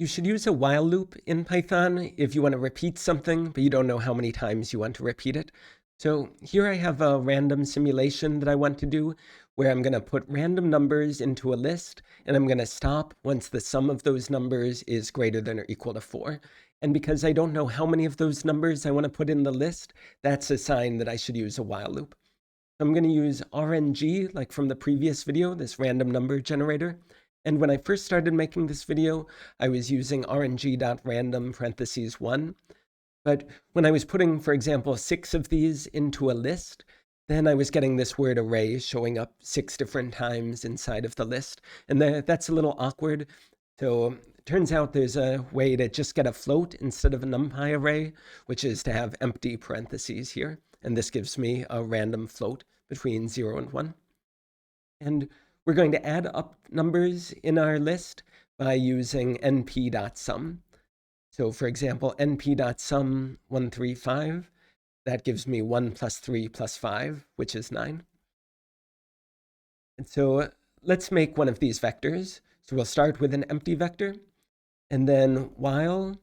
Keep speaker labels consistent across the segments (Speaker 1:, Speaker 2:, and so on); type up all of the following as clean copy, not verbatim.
Speaker 1: You should use a while loop in Python if you want to repeat something, but you don't know how many times you want to repeat it. So here I have a random simulation that I want to do where I'm going to put random numbers into a list, and I'm going to stop once the sum of those numbers is greater than or equal to 4. And because I don't know how many of those numbers I want to put in the list, that's a sign that I should use a while loop. I'm going to use RNG, like from the previous video, this random number generator. And when I first started making this video, I was using rng.random parentheses 1. But when I was putting, for example, 6 of these into a list, then I was getting this word array showing up 6 different times inside of the list. And that's a little awkward. So it turns out there's a way to just get a float instead of a NumPy array, which is to have empty parentheses here. And this gives me a random float between 0 and 1. And we're going to add up numbers in our list by using np.sum. So for example, np.sum 135, that gives me 1 plus 3 plus 5, which is 9. And so let's make one of these vectors. So we'll start with an empty vector, and then while.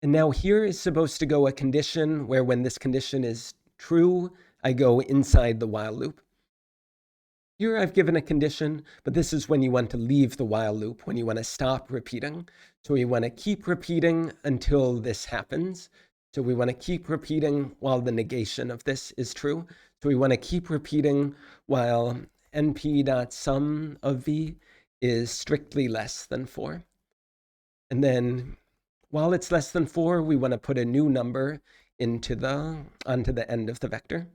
Speaker 1: And now here is supposed to go a condition where when this condition is true, I go inside the while loop. Here I've given a condition, but this is when you want to leave the while loop, when you want to stop repeating. So we want to keep repeating until this happens. So we want to keep repeating while the negation of this is true. So we want to keep repeating while np.sum of v is strictly less than 4. And then while it's less than 4, we want to put a new number onto the end of the vector.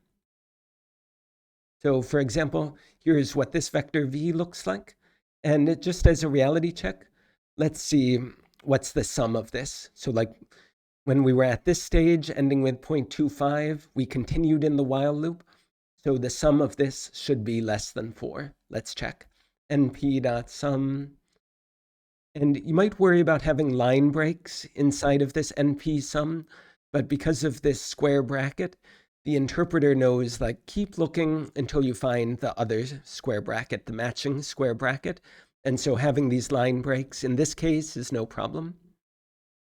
Speaker 1: So for example, here's what this vector v looks like. And just as a reality check, let's see what's the sum of this. So like when we were at this stage ending with 0.25, we continued in the while loop. So the sum of this should be less than 4. Let's check. np.sum. And you might worry about having line breaks inside of this np sum, but because of this square bracket, the interpreter knows, like, keep looking until you find the other square bracket, the matching square bracket. And so having these line breaks in this case is no problem.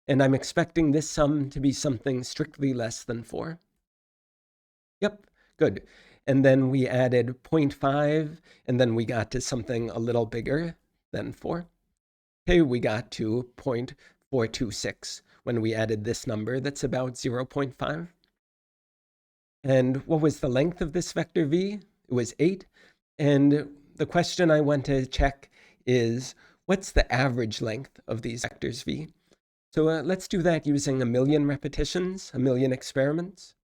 Speaker 1: And I'm expecting this sum to be something strictly less than 4. Yep, good. And then we added 0.5, and then we got to something a little bigger than 4. Okay, we got to 0.426 when we added this number that's about 0.5. And what was the length of this vector v? It was 8. And the question I want to check is, what's the average length of these vectors v? So let's do that using 1,000,000 repetitions, 1,000,000 experiments.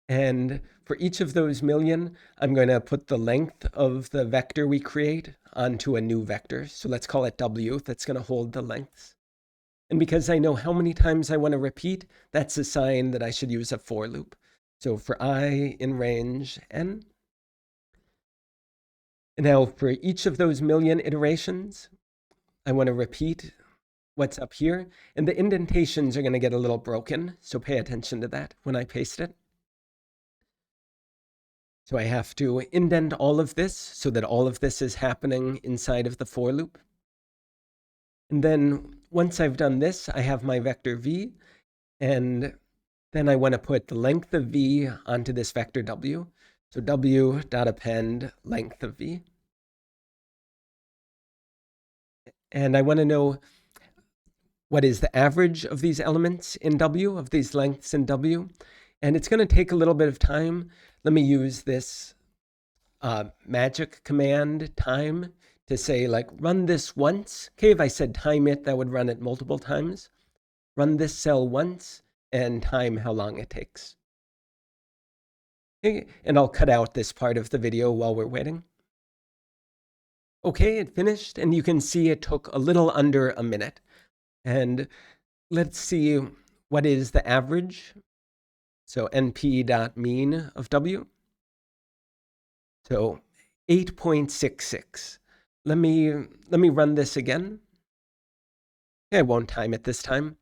Speaker 1: And for each of those 1,000,000, I'm going to put the length of the vector we create onto a new vector. So let's call it w. That's going to hold the lengths. And because I know how many times I want to repeat, that's a sign that I should use a for loop. So for I in range n. And now for each of those 1,000,000 iterations, I want to repeat what's up here. And the indentations are going to get a little broken, so pay attention to that when I paste it. So I have to indent all of this so that all of this is happening inside of the for loop. And then once I've done this, I have my vector v, and then I want to put the length of v onto this vector w. So w.append length of v. And I want to know what is the average of these elements in w, of these lengths in w. And it's going to take a little bit of time. Let me use this magic command time to say, like, run this once. Okay, if I said time it, that would run it multiple times. Run this cell once and time how long it takes. Okay, and I'll cut out this part of the video while we're waiting. Okay, it finished, and you can see it took a little under a minute. And let's see what is the average. So np.mean of w. So 8.66. Let me run this again. I won't time it this time.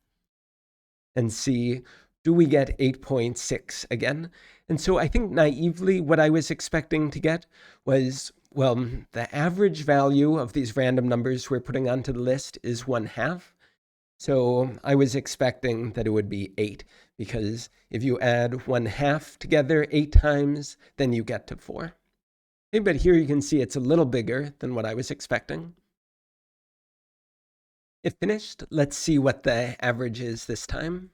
Speaker 1: And see, do we get 8.6 again? And so I think naively what I was expecting to get was, well, the average value of these random numbers we're putting onto the list is 1/2. So I was expecting that it would be 8, because if you add 1/2 together 8 times, then you get to 4. Okay, but here you can see it's a little bigger than what I was expecting. It finished. Let's see what the average is this time.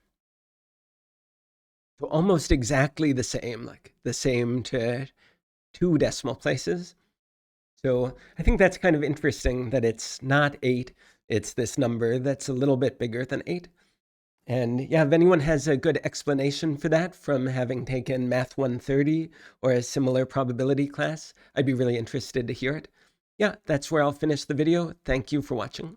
Speaker 1: So almost exactly the same, like the same to 2 decimal places. So I think that's kind of interesting that it's not 8. It's this number that's a little bit bigger than 8. And yeah, if anyone has a good explanation for that from having taken Math 130 or a similar probability class, I'd be really interested to hear it. Yeah, that's where I'll finish the video. Thank you for watching.